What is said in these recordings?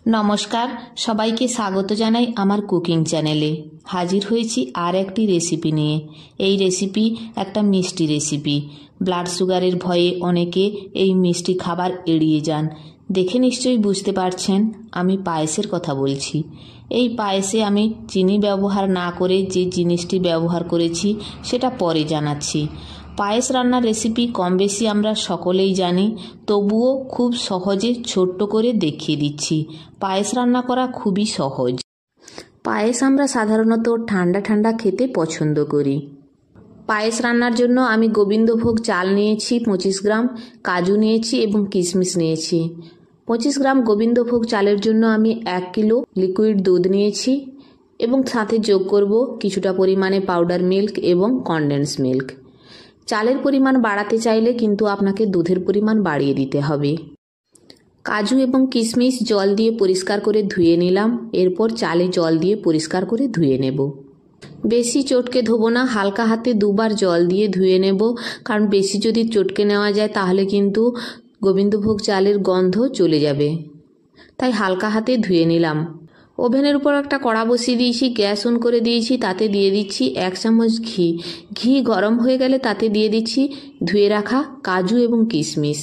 নমস্কার, সবাইকে স্বাগত জানাই আমার কুকিং চ্যানেলে। হাজির হয়েছি আর একটি রেসিপি নিয়ে। এই রেসিপি একটা মিষ্টি রেসিপি। ব্লাড সুগারের ভয়ে অনেকে এই মিষ্টি খাবার এড়িয়ে যান। দেখে নিশ্চয়ই বুঝতে পারছেন আমি পায়েসের কথা বলছি। এই পায়েসে আমি চিনি ব্যবহার না করে যে জিনিসটি ব্যবহার করেছি সেটা পরে জানাচ্ছি। পায়েস রান্নার রেসিপি কম বেশি আমরা সকলেই জানি, তবুও খুব সহজে ছোট্ট করে দেখিয়ে দিচ্ছি। পায়েস রান্না করা খুবই সহজ। পায়েস আমরা সাধারণত ঠান্ডা ঠান্ডা খেতে পছন্দ করি। পায়েস রান্নার জন্য আমি গোবিন্দভোগ চাল নিয়েছি 25 গ্রাম, কাজু নিয়েছি এবং কিশমিশ নিয়েছি। 25 গ্রাম গোবিন্দভোগ চালের জন্য আমি 1 কিলো লিকুইড দুধ নিয়েছি এবং সাথে যোগ করব কিছুটা পরিমাণে পাউডার মিল্ক এবং কনডেন্স মিল্ক। চালের পরিমাণ বাড়াতে চাইলে কিন্তু আপনাকে দুধের পরিমাণ বাড়িয়ে দিতে হবে। কাজু এবং কিশমিশ জল দিয়ে পরিষ্কার করে ধুয়ে নিলাম। এরপর চালে জল দিয়ে পরিষ্কার করে ধুয়ে নেব। বেশি চটকে ধোবো না, হালকা হাতে দুবার জল দিয়ে ধুয়ে নেব, কারণ বেশি যদি চটকে নেওয়া যায় তাহলে কিন্তু গোবিন্দভোগ চালের গন্ধ চলে যাবে। তাই হালকা হাতে ধুয়ে নিলাম। ওভেনের উপর একটা কড়া বসিয়ে দিয়েছি, গ্যাস অন করে দিয়েছি। তাতে দিয়ে দিচ্ছি 1 চামচ ঘি। ঘি গরম হয়ে গেলে তাতে দিয়ে দিচ্ছি ধুয়ে রাখা কাজু এবং কিশমিশ।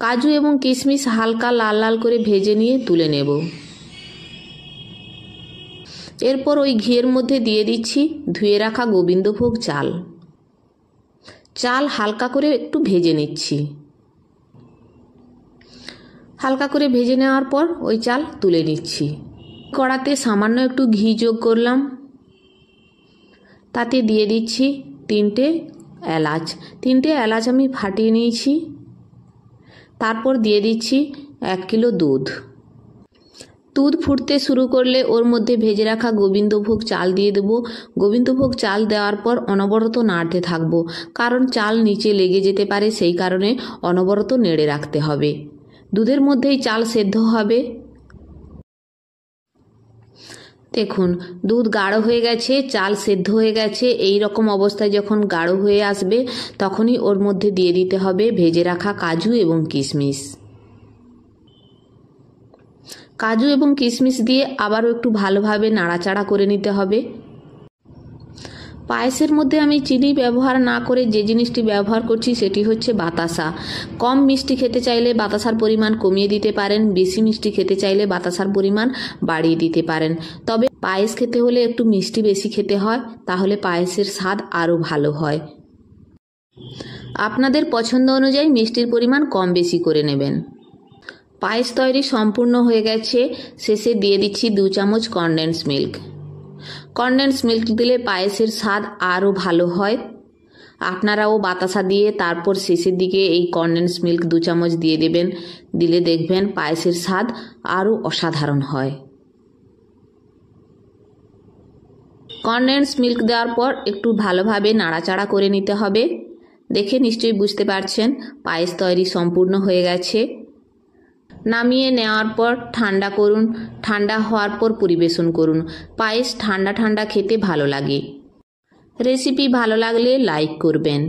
কাজু এবং কিশমিশ হালকা লাল লাল করে ভেজে নিয়ে তুলে নেব। এরপর ওই ঘিয়ের মধ্যে দিয়ে দিচ্ছি ধুয়ে রাখা গোবিন্দভোগ চাল। চাল হালকা করে একটু ভেজে নিচ্ছি। হালকা করে ভেজে নেওয়ার পর ওই চাল তুলে নিচ্ছি। কড়াতে সামান্য একটু ঘি যোগ করলাম। তাতে দিয়ে দিচ্ছি 3টে এলাচ। 3টে এলাচ আমি ফাটিয়ে নিয়েছি। তারপর দিয়ে দিচ্ছি 1 কিলো দুধ। দুধ ফুটতে শুরু করলে ওর মধ্যে ভেজে রাখা গোবিন্দভোগ চাল দিয়ে দেবো। গোবিন্দভোগ চাল দেওয়ার পর অনবরত নাড়তে থাকবো, কারণ চাল নিচে লেগে যেতে পারে, সেই কারণে অনবরত নেড়ে রাখতে হবে। দুধের মধ্যেই চাল সেদ্ধ হবে। দেখুন দুধ গাঢ় হয়ে গেছে, চাল সেদ্ধ হয়ে গেছে। এই রকম অবস্থায় যখন গাঢ় হয়ে আসবে তখনই ওর মধ্যে দিয়ে দিতে হবে ভেজে রাখা কাজু এবং কিশমিশ। কাজু এবং কিশমিশ দিয়ে আবারও একটু ভালোভাবে নাড়াচাড়া করে নিতে হবে। পায়েসের মধ্যে আমি চিনি ব্যবহার না করে যে জিনিসটি ব্যবহার করছি সেটি হচ্ছে বাতাসা। কম মিষ্টি খেতে চাইলে বাতাসার পরিমাণ কমিয়ে দিতে পারেন, বেশি মিষ্টি খেতে চাইলে বাতাসার পরিমাণ বাড়িয়ে দিতে পারেন। তবে পায়েস খেতে হলে একটু মিষ্টি বেশি খেতে হয়, তাহলে পায়েসের স্বাদ আরও ভালো হয়। আপনাদের পছন্দ অনুযায়ী মিষ্টির পরিমাণ কম বেশি করে নেবেন। পায়েস তৈরি সম্পূর্ণ হয়ে গেছে। শেষে দিয়ে দিচ্ছি 2 চামচ কনডেন্স মিল্ক। কনডেন্স মিল্ক দিলে পায়েসের স্বাদ আরও ভালো হয়। আপনারাও বাতাসা দিয়ে তারপর শেষের দিকে এই কনডেন্স মিল্ক 2 চামচ দিয়ে দেবেন। দিলে দেখবেন পায়েসের স্বাদ আরও অসাধারণ হয়। কনডেন্স মিল্ক দেওয়ার পর একটু ভালোভাবে নাড়াচাড়া করে নিতে হবে। দেখে নিশ্চয়ই বুঝতে পারছেন পায়েস তৈরি সম্পূর্ণ হয়ে গেছে। নামিয়ে নেওয়ার পর ঠান্ডা করুন। ঠান্ডা হওয়ার পর পরিবেশন করুন। পায়েস ঠান্ডা ঠান্ডা খেতে ভালো লাগে। রেসিপি ভালো লাগলে লাইক করবেন।